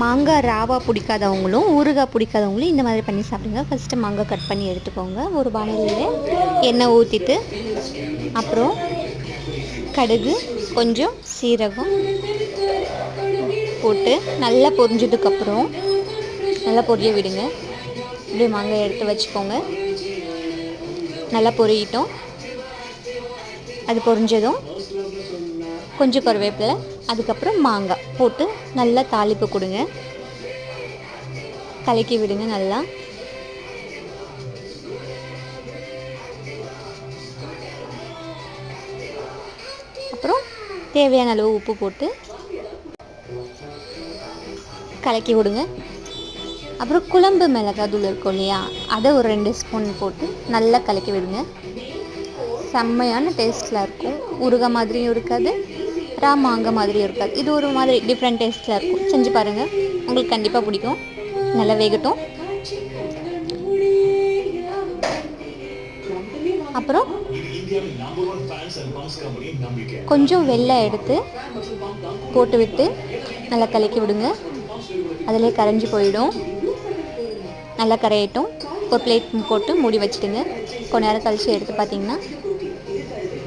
மாங்காய் ராவா பிடிக்காதவங்களும் ஊறுகாய் பிடிக்காதவங்களும் இந்த மாதிரி பண்ணி சாப்பிடுங்க. ஃபஸ்ட்டு மாங்காய் கட் பண்ணி எடுத்துக்கோங்க. ஒரு பானையில் எண்ணெய் ஊற்றிட்டு அப்புறம் கடுகு கொஞ்சம் சீரகம் போட்டு நல்லா பொரிஞ்சதுக்கப்புறம் நல்லா பொரிய விடுங்க. இப்படி மாங்காய் எடுத்து வச்சுக்கோங்க. நல்லா பொரியட்டும். அது பொரிஞ்சதும் கொஞ்சம் கருவேப்பிலை, அதுக்கப்புறம் மாங்காய் போட்டு நல்லா தாளிப்பு கொடுங்க. கலக்கி விடுங்க நல்லா. அப்புறம் தேவையான அளவு உப்பு போட்டு கலக்கி விடுங்க. அப்புறம் குழம்பு மிளகாய் தூள் இருக்கும் இல்லையா, அதை ஒரு 2 ஸ்பூன் போட்டு நல்லா கலக்கி விடுங்க. செம்மையான டேஸ்ட்டில் இருக்கும். ஊறுகாய் மாதிரியும் இருக்காது, மாங்காய் மாதிரியும் இருக்காது. இது ஒரு மாதிரி டிஃப்ரெண்ட் டேஸ்ட்டில் இருக்கும். செஞ்சு பாருங்கள், உங்களுக்கு கண்டிப்பாக பிடிக்கும். நல்லா வேகட்டும். அப்புறம் கொஞ்சம் வெல்லம் எடுத்து போட்டு விட்டு நல்லா கலக்கி விடுங்க. அதிலே கரைஞ்சி போயிடும். நல்லா கரையட்டும். ஒரு பிளேட் போட்டு மூடி வச்சுடுங்க. கொஞ்ச நேரம் கழிச்சு எடுத்து பார்த்தீங்கன்னா